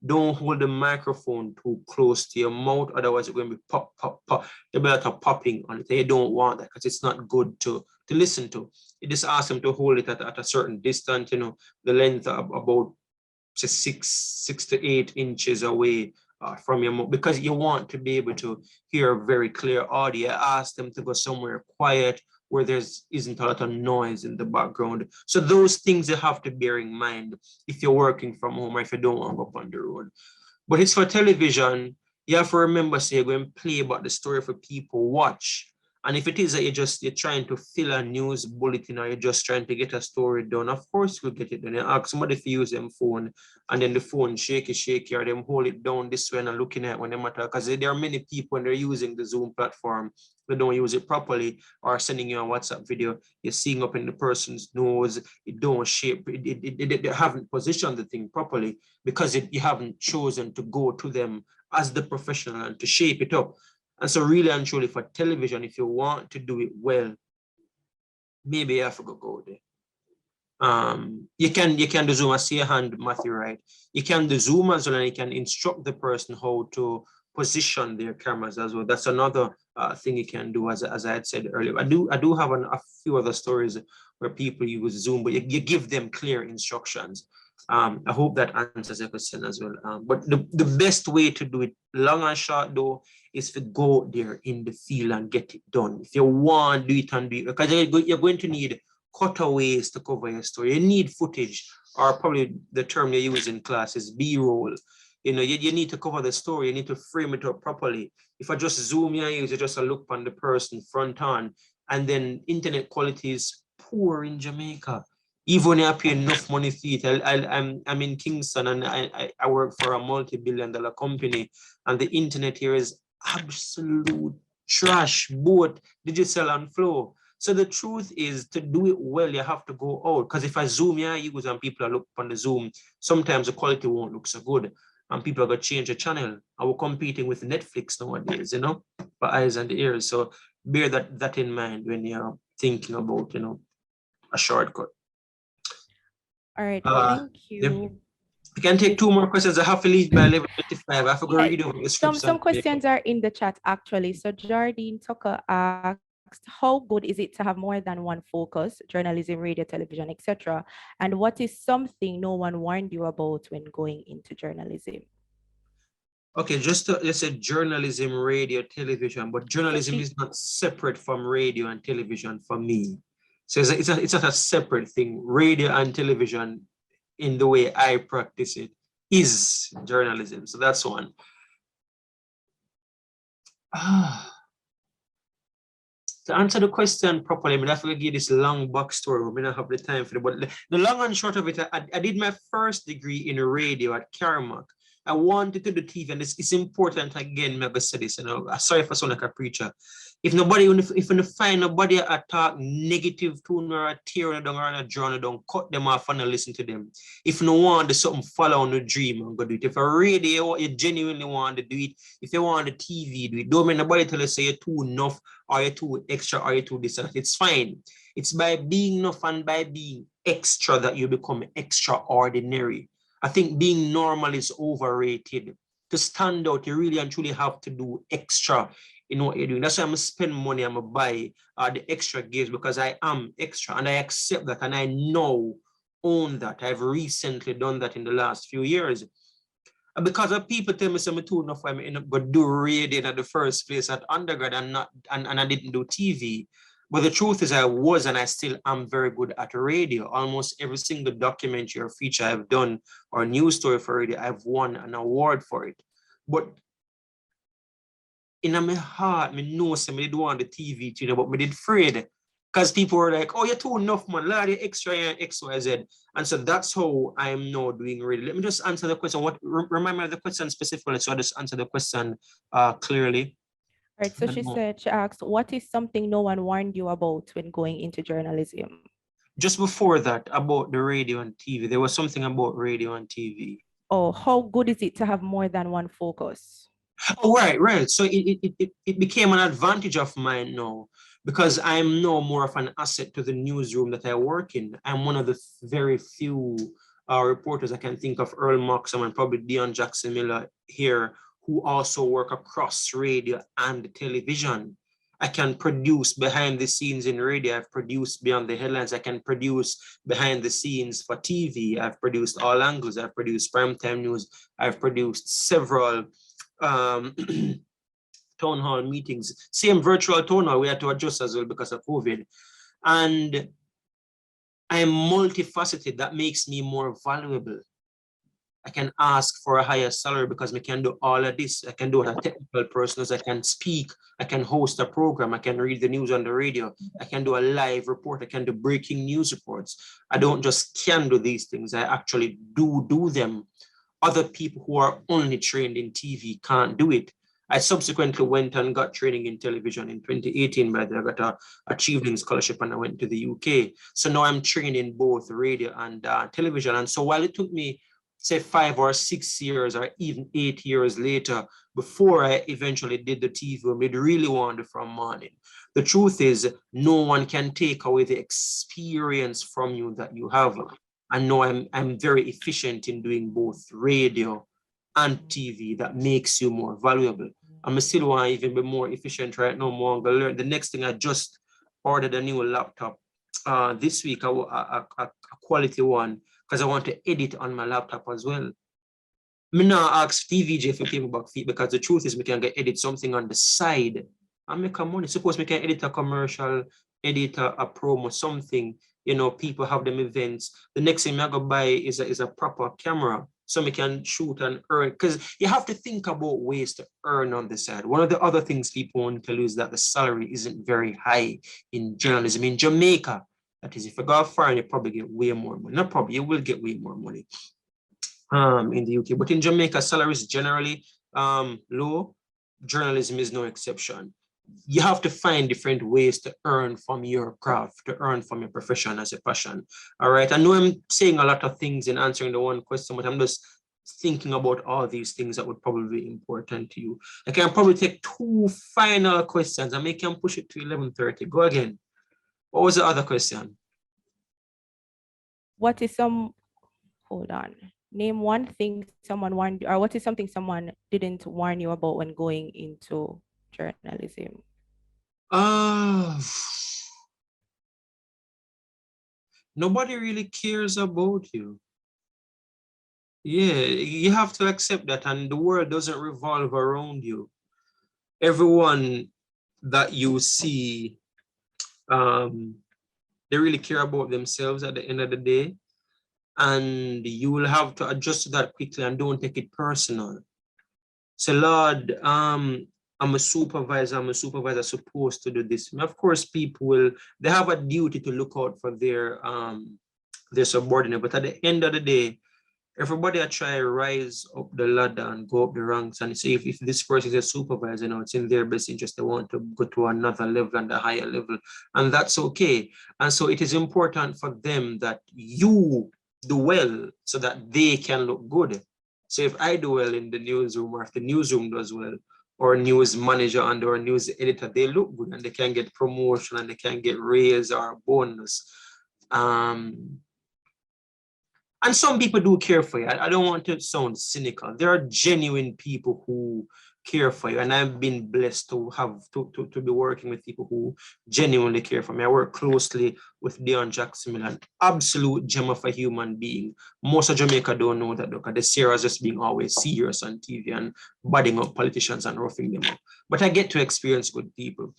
don't hold the microphone too close to your mouth, otherwise it's going to be pop, pop, pop. There'll be a lot of popping on it. You don't want that because it's not good to listen to. You just ask them to hold it at a certain distance, the length of about 6 to 8 inches away from your mouth, because you want to be able to hear very clear audio. Ask them to go somewhere quiet where there isn't a lot of noise in the background. So those things you have to bear in mind if you're working from home or if you don't want to go up on the road. But it's for television, you have to remember, so you're going to play about the story for people watch. And if it is that you're trying to fill a news bulletin or you're just trying to get a story done, of course you'll get it done. You ask somebody to use them phone and then the phone shaky, or them hold it down this way and looking at it when they matter. Because there are many people when they're using the Zoom platform, they don't use it properly, or sending you a WhatsApp video, you're seeing up in the person's nose, it don't shape, they haven't positioned the thing properly because you haven't chosen to go to them as the professional and to shape it up. And so really and truly for television, if you want to do it well, maybe you have to go there. You can do Zoom. I see a hand, Matthew, right? You can do Zoom as well, and you can instruct the person how to position their cameras as well. That's another thing you can do, as I had said earlier. I do have a few other stories where people use Zoom, but you give them clear instructions. I hope that answers your question as well. But the best way to do it, long and short though, is to go there in the field and get it done. If you want to do it and do it, because you're going to need cutaways to cover your story. You need footage, or probably the term you use in class is B-roll. You need to cover the story. You need to frame it up properly. If I just zoom in, I use it just a look on the person front on, and then internet quality is poor in Jamaica. Even when I pay enough money for it, I'm in Kingston and I work for a multi-billion-dollar company, and the internet here is absolute trash, both digital and flow. So the truth is, to do it well, you have to go out. Because if I zoom, use and people are looking on the Zoom, sometimes the quality won't look so good. and people are going to change the channel. And we're competing with Netflix nowadays, you know, for eyes and ears. So bear that in mind when you're thinking about, you know, a shortcut.
All right,
Yep.
thank you.
We can take 2 more questions. I have to leave by 11:25. I have to go
Yeah,
read over the scripts.
some questions are in the chat actually. So Jardine Tucker asked, how good is it to have more than one focus, journalism, radio, television, etc.? And what is something no one warned you about when going into journalism?
Okay, just say journalism, radio, television, but journalism is not separate from radio and television for me. So it's not a separate thing. Radio and television, in the way I practice it, is journalism. So that's one. To answer the question properly, I'm gonna have to give this long backstory. We don't have the time for it. But the long and short of it, I did my first degree in radio at Carmack. I wanted to do TV, and it's important again. I'm gonna say this, you know. Sorry for sounding like a preacher. If you find nobody talk negative tune or a tear down or a journal, don't cut them off and listen to them. If you want to something follow on the dream and go do it. If a radio you genuinely want to do it, if you want the TV, do it. Don't make nobody tell you say you're too enough or you're too extra or you're too this and that. It's fine. It's by being enough and by being extra that you become extraordinary. I think being normal is overrated. To stand out, you really and truly have to do extra in what you're doing. That's why I'm gonna spend money, I'm gonna buy the extra gears, because I am extra and I accept that and I own that. I've recently done that in the last few years. And because of people tell me I'm too enough, I'm going to do radio at the first place at undergrad and I didn't do TV. But the truth is I was and I still am very good at radio. Almost every single documentary or feature I've done or news story for radio, I've won an award for it. But in my heart, I know I did want the TV, you know, but I did afraid. Because people were like, oh, you're too enough, man. Lot of extra and X, Y, Z. And so that's how I am now doing radio. Let me just answer the question. Remind me of the question specifically, so I just answer the question clearly.
All right, so she asked, what is something no one warned you about when going into journalism?
Just before that, about the radio and TV, there was something about radio and TV.
Oh, how good is it to have more than one focus?
Oh, right. So it became an advantage of mine now, because I'm now more of an asset to the newsroom that I work in. I'm one of the very few reporters I can think of, Earl Moxham and probably Dion Jackson Miller here, who also work across radio and television. I can produce behind the scenes in radio. I've produced Beyond the Headlines. I can produce behind the scenes for TV. I've produced All Angles. I've produced Primetime News. I've produced several town hall meetings, same virtual town hall we had to adjust as well because of COVID. And I'm multifaceted. That makes me more valuable. I can ask for a higher salary because I can do all of this. I can do what a technical person is. I can speak. I can host a program. I can read the news on the radio. I can do a live report. I can do breaking news reports. I don't just can do these things. I actually do them. Other people who are only trained in TV can't do it. I subsequently went and got training in television in 2018, but I got a Achievement Scholarship and I went to the UK. So now I'm trained in both radio and television. And so while it took me, say 5 or 6 years or even 8 years later, before I eventually did the TV, I made really wanted from morning. The truth is, no one can take away the experience from you that you have. And now I'm very efficient in doing both radio and TV. That makes you more valuable. I'm still want to even be more efficient right now. More going to learn. The next thing, I just ordered a new laptop this week, a quality one, because I want to edit on my laptop as well. Me now ask TVJ for people back feet, because the truth is we can get edit something on the side and make a money. Suppose we can edit a commercial, edit a promo, something, you know, people have them events. The next thing I go buy is a proper camera so we can shoot and earn, because you have to think about ways to earn on the side. One of the other things people want to tell you is that the salary isn't very high in journalism. In Jamaica, that is, if you go foreign, you probably get way more money. Not probably, you will get way more money in the UK. But in Jamaica, salaries generally low. Journalism is no exception. You have to find different ways to earn from your craft, to earn from your profession as a passion. All right. I know I'm saying a lot of things in answering the one question, but I'm just thinking about all these things that would probably be important to you. I can probably take 2 final questions and make them push it to 11:30. Go again. What was the other question?
What is hold on. Name one thing someone warned you, or what is something someone didn't warn you about when going into journalism?
Nobody really cares about you. Yeah, you have to accept that, and the world doesn't revolve around you. Everyone that you see, they really care about themselves at the end of the day, and you will have to adjust to that quickly and don't take it personal. So, Lord, I'm a supervisor supposed to do this. And of course, people they have a duty to look out for their subordinate, but at the end of the day, everybody I try to rise up the ladder and go up the ranks and say if this person is a supervisor, it's in their best interest. They want to go to another level and a higher level, and that's okay. And so it is important for them that you do well so that they can look good. So if I do well in the newsroom, or if the newsroom does well, or news manager and or news editor, they look good and they can get promotion and they can get raise or bonus. And some people do care for you. I don't want to sound cynical. There are genuine people who care for you. And I've been blessed to have to be working with people who genuinely care for me. I work closely with Deon Jackson, an absolute gem of a human being. Most of Jamaica don't know that because they see her as just being always serious on TV and budding up politicians and roughing them up. But I get to experience good people.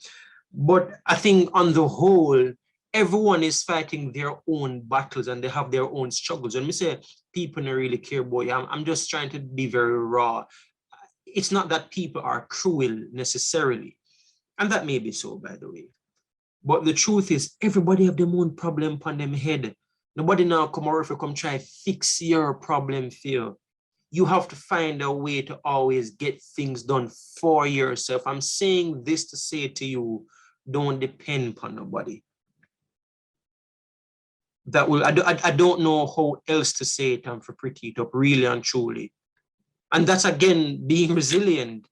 But I think on the whole, everyone is fighting their own battles and they have their own struggles. When we say people don't really care about you, I'm just trying to be very raw. It's not that people are cruel necessarily. And that may be so, by the way. But the truth is, everybody have their own problem upon them head. Nobody now come over to come try fix your problem for you. You have to find a way to always get things done for yourself. I'm saying this to say to you, don't depend upon nobody. That will, I don't know how else to say it and for pretty it up really and truly. And that's again being resilient.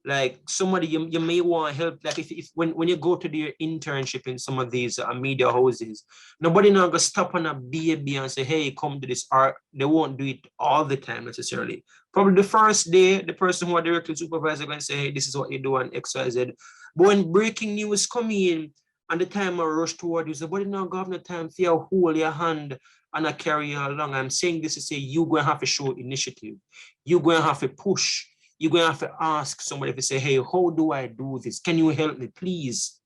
Like somebody you may want help, like if when you go to do your internship in some of these media houses, nobody now gonna stop on a baby and say, hey, come to this art. They won't do it all the time necessarily. Probably the first day, the person who are directly supervisor gonna say, hey, this is what you do on XYZ. But when breaking news come in, and the time I rush toward you, somebody now got no time for you hold your hand and I carry you along. I'm saying this to say you're going to have to show initiative. You're going to have to push. You're going to have to ask somebody to say, hey, how do I do this? Can you help me, please?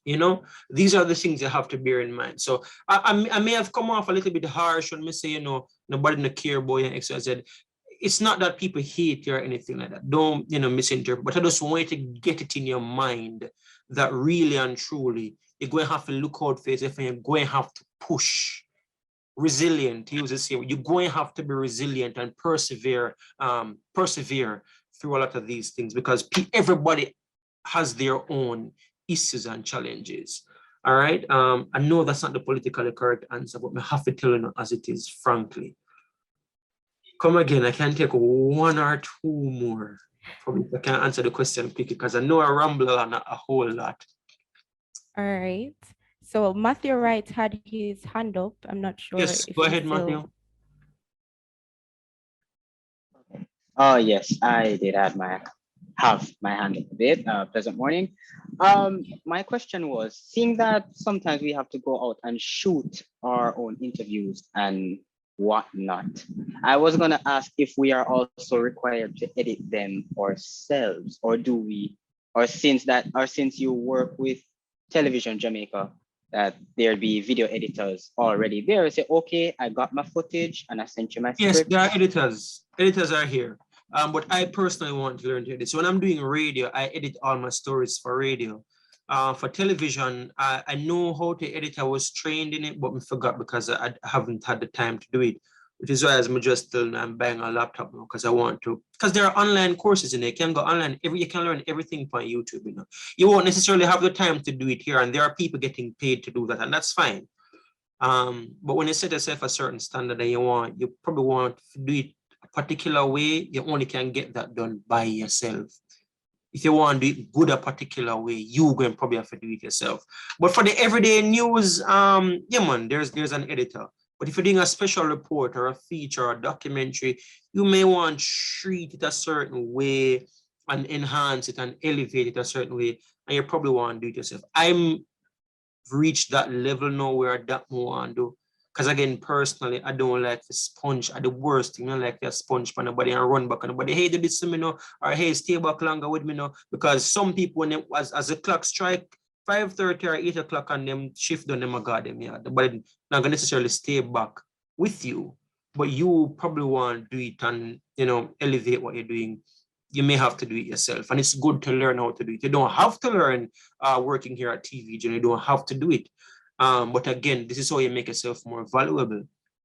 You know, these are the things you have to bear in mind. So I may have come off a little bit harsh when I say, you know, nobody no care about you and XYZ. It's not that people hate you or anything like that. Don't, you know, misinterpret. But I just want you to get it in your mind that really and truly, you're going to have to look out for yourself and you're going to have to push. Resilient, use this here. You're going to have to be resilient and persevere through a lot of these things because everybody has their own issues and challenges. All right. I know that's not the politically correct answer, but I have to tell you as it is, frankly. Come again, I can take 1 or 2 more. Probably I can answer the question quickly because I know I ramble on a whole lot.
All right. So Matthew Wright had his hand up. I'm not sure.
Yes,
if
go
he's
ahead,
still...
Matthew.
Oh yes, I did have my hand up a bit. Pleasant morning. My question was, seeing that sometimes we have to go out and shoot our own interviews and whatnot, I was gonna ask if we are also required to edit them ourselves, or do we, or since you work with Television Jamaica, that there'll be video editors already there. Say, okay, I got my footage and I sent you my
Yes,
script.
there are editors. Editors are here. But I personally want to learn to edit. So when I'm doing radio, I edit all my stories for radio. For television, I know how to edit. I was trained in it, but I forgot because I haven't had the time to do it. Which is why I'm just still I'm buying a laptop now because I want to. Because there are online courses in there. You can go online. You can learn everything from YouTube. You know, you won't necessarily have the time to do it here, and there are people getting paid to do that, and that's fine. But when you set yourself a certain standard and you probably want to do it a particular way, you only can get that done by yourself. If you want to do it good a particular way, you're going to probably have to do it yourself. But for the everyday news, yeah, man, there's an editor. But if you're doing a special report or a feature or a documentary, you may want to treat it a certain way and enhance it and elevate it a certain way, and you probably want to do it yourself. I'm reached that level now where that more want to do. Because again, personally, I don't like the sponge. At the worst thing, I don't like the sponge for nobody and run back on nobody. Hey, do this to me now, or hey, stay back longer with me now. Because some people, when they, as the clock strike 5:30 or 8 o'clock and them shift done, them a god them, yeah. But not gonna necessarily stay back with you, but you probably want to do it and elevate what you're doing. You may have to do it yourself, and it's good to learn how to do it. You don't have to learn working here at TV, you don't have to do it. But again, this is how you make yourself more valuable.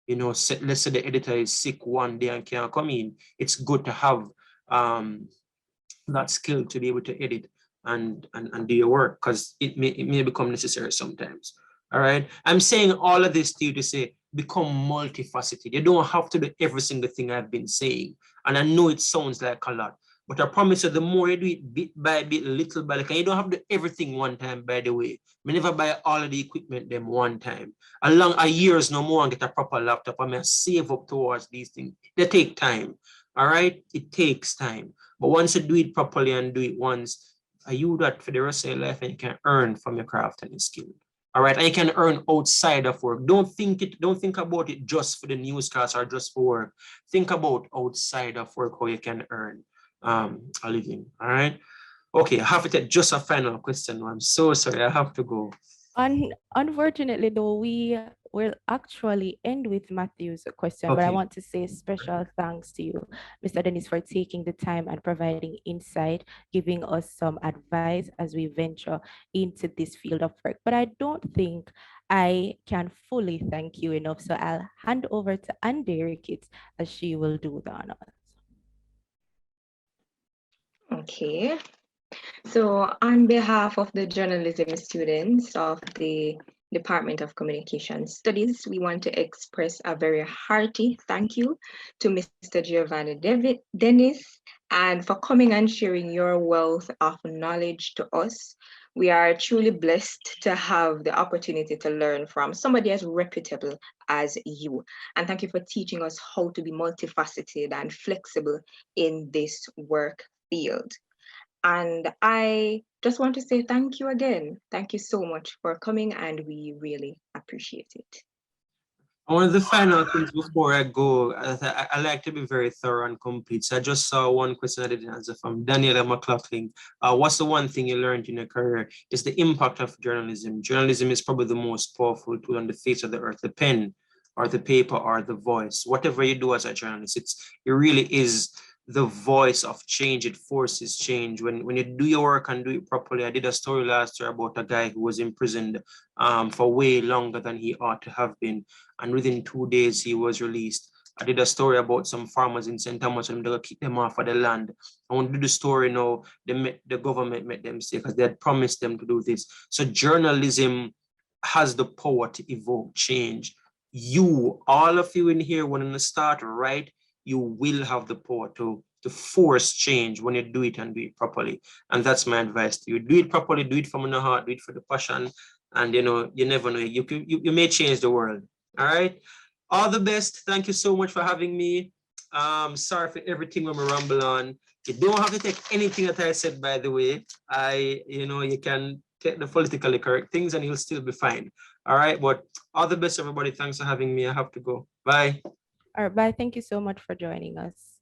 Let's say the editor is sick one day and can't come in. It's good to have that skill to be able to edit and do your work, because it may become necessary sometimes. All right. I'm saying all of this to you to say, become multifaceted. You don't have to do every single thing I've been saying. And I know it sounds like a lot, but I promise you, the more you do it bit by bit, little by little, you don't have to do everything one time, by the way. I never buy all of the equipment them one time. Along a years no more and get a proper laptop. I may save up towards these things. They take time. All right. It takes time. But once you do it properly and do it once, you do that for the rest of your life, and you can earn from your craft and your skill. All right. And you can earn outside of work. Don't think about it just for the newscast or just for work. Think about outside of work, how you can earn a living. All right. Okay, I have to take just a final question. I'm so sorry, I have to go.
Unfortunately, though, we will actually end with Matthew's question, but I
Okay.
want to say special thanks to you, Mr. Dennis, for taking the time and providing insight, giving us some advice as we venture into this field of work. But I don't think I can fully thank you enough, so I'll hand over to Andy Ricketts as she will do the honors.
Okay. So on behalf of the journalism students of the Department of Communication Studies, we want to express a very hearty thank you to Mr. Geovanni Dennis, and for coming and sharing your wealth of knowledge to us. We are truly blessed to have the opportunity to learn from somebody as reputable as you. And thank you for teaching us how to be multifaceted and flexible in this work field. And I just want to say thank you again. Thank you so much for coming, and we really appreciate it.
One of the final things before I go, I like to be very thorough and complete. So I just saw one question I didn't answer from Daniela McLaughlin. What's the one thing you learned in your career? It's the impact of journalism. Journalism is probably the most powerful tool on the face of the earth, the pen or the paper or the voice. Whatever you do as a journalist, it really is the voice of change. It forces change. When you do your work and do it properly. I did a story last year about a guy who was imprisoned for way longer than he ought to have been, and within 2 days he was released. I did a story about some farmers in St. Thomas and they're gonna kick them off of the land. I want to do the story now. The government made them say, because they had promised them to do this. So journalism has the power to evoke change. You, all of you in here, when you start right, you will have the power to force change when you do it and do it properly. And that's my advice to you. Do it properly, do it from the heart, do it for the passion. And you never know, you may change the world. All right. All the best. Thank you so much for having me. Sorry for everything when we ramble on. You don't have to take anything that I said, by the way. You can take the politically correct things and you'll still be fine. All right. But all the best, everybody. Thanks for having me. I have to go. Bye.
All right, bye. Thank you so much for joining us.